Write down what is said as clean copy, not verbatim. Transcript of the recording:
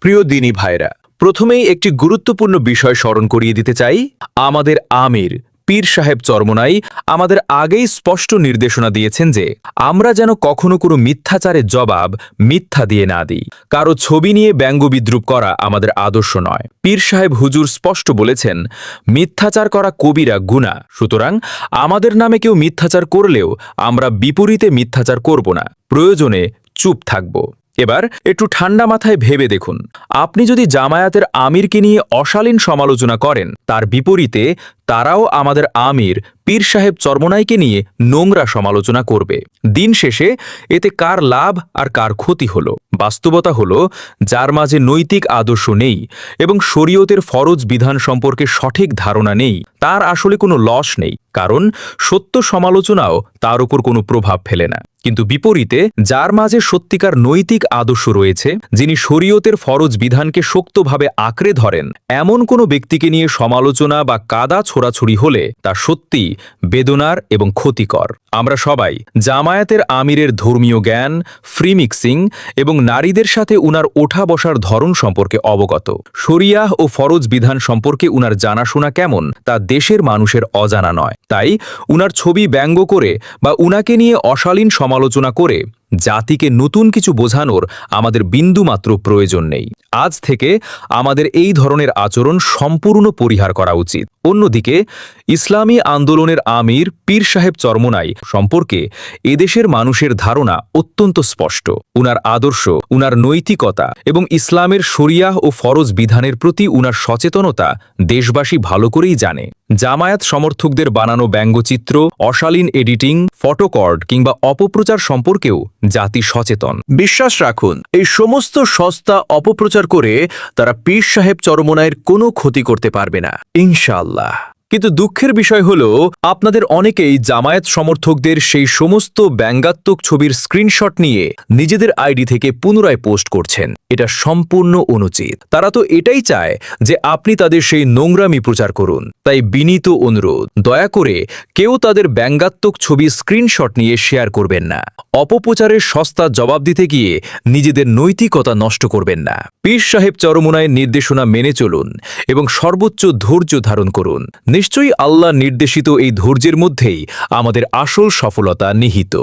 প্রিয় দিনী ভাইরা, প্রথমেই একটি গুরুত্বপূর্ণ বিষয় স্মরণ করিয়ে দিতে চাই। আমাদের আমির পীর সাহেব চরমোনাই আমাদের আগেই স্পষ্ট নির্দেশনা দিয়েছেন যে আমরা যেন কখনো কোনো মিথ্যাচারের জবাব মিথ্যা দিয়ে না দিই। কারো ছবি নিয়ে ব্যঙ্গ বিদ্রুপ করা আমাদের আদর্শ নয়। পীর সাহেব হুজুর স্পষ্ট বলেছেন, মিথ্যাচার করা কবিরা গুনাহ। সুতরাং আমাদের নামে কেউ মিথ্যাচার করলেও আমরা বিপরীতে মিথ্যাচার করব না, প্রয়োজনে চুপ থাকব। এবার একটু ঠান্ডা মাথায় ভেবে দেখুন, আপনি যদি জামায়াতের আমিরকে নিয়ে অশালীন সমালোচনা করেন, তার বিপরীতে তারাও আমাদের আমির পীর সাহেব চরমোনাইকে নিয়ে নোংরা সমালোচনা করবে। দিন শেষে এতে কার লাভ আর কার ক্ষতি হলো? বাস্তবতা হলো, যার মাঝে নৈতিক আদর্শ নেই এবং শরীয়তের ফরজ বিধান সম্পর্কে সঠিক ধারণা নেই, তার আসলে কোনো লস নেই, কারণ সত্য সমালোচনাও তার উপর কোনো প্রভাব ফেলে না। কিন্তু বিপরীতে যার মাঝে সত্যিকার নৈতিক আদর্শ রয়েছে, যিনি শরীয়তের ফরজ বিধানকে শক্তভাবে আঁকড়ে ধরেন, এমন কোনো ব্যক্তিকে নিয়ে সমালোচনা বা কাদা ছোড়াছুড়ি হলে তা সত্যি বেদনার এবং ক্ষতিকর। আমরা সবাই জামায়াতের আমিরের ধর্মীয় জ্ঞান, ফ্রি মিক্সিং এবং নারীদের সাথে উনার ওঠা বসার ধরন সম্পর্কে অবগত। শরিয়াহ ও ফরজ বিধান সম্পর্কে উনার জানাশোনা কেমন তা দেশের মানুষের অজানা নয়। তাই উনার ছবি ব্যঙ্গ করে বা উনাকে নিয়ে অশালীন সমালোচনা করে জাতিকে নতুন কিছু বোঝানোর আমাদের বিন্দুমাত্র প্রয়োজন নেই। আজ থেকে আমাদের এই ধরনের আচরণ সম্পূর্ণ পরিহার করা উচিত। অন্যদিকে ইসলামী আন্দোলনের আমির পীর সাহেব চরমোনাই সম্পর্কে এদেশের মানুষের ধারণা অত্যন্ত স্পষ্ট। উনার আদর্শ, উনার নৈতিকতা এবং ইসলামের শরিয়াহ ও ফরজ বিধানের প্রতি উনার সচেতনতা দেশবাসী ভালো করেই জানে। জামায়াত সমর্থকদের বানানো ব্যঙ্গচিত্র, অশালীন এডিটিং, ফটোকর্ড কিংবা অপপ্রচার সম্পর্কেও জাতি সচেতন। বিশ্বাস রাখুন, এই সমস্ত সস্তা অপপ্রচার করে তারা পীর সাহেব চরমোনাইয়ের কোনো ক্ষতি করতে পারবে না, ইনশাআল্লাহ। কিন্তু দুঃখের বিষয় হলো, আপনাদের অনেকেই জামায়াত সমর্থকদের সেই সমস্ত ব্যঙ্গাত্মক ছবির স্ক্রিনশট নিয়ে নিজেদের আইডি থেকে পুনরায় পোস্ট করছেন। এটা সম্পূর্ণ অনুচিত। তারা তো এটাই চায় যে আপনি তাদের সেই নোংরামি প্রচার করুন। তাই বিনীত অনুরোধ, দয়া করে কেউ তাদের ব্যঙ্গাত্মক ছবি স্ক্রিনশট নিয়ে শেয়ার করবেন না। অপপ্রচারের সস্তা জবাব দিতে গিয়ে নিজেদের নৈতিকতা নষ্ট করবেন না। পীর সাহেব চরমোনাইয়ের নির্দেশনা মেনে চলুন এবং সর্বোচ্চ ধৈর্য ধারণ করুন। নিশ্চয়ই আল্লাহ নির্দেশিত এই ধৈর্যের মধ্যেই আমাদের আসল সফলতা নিহিত।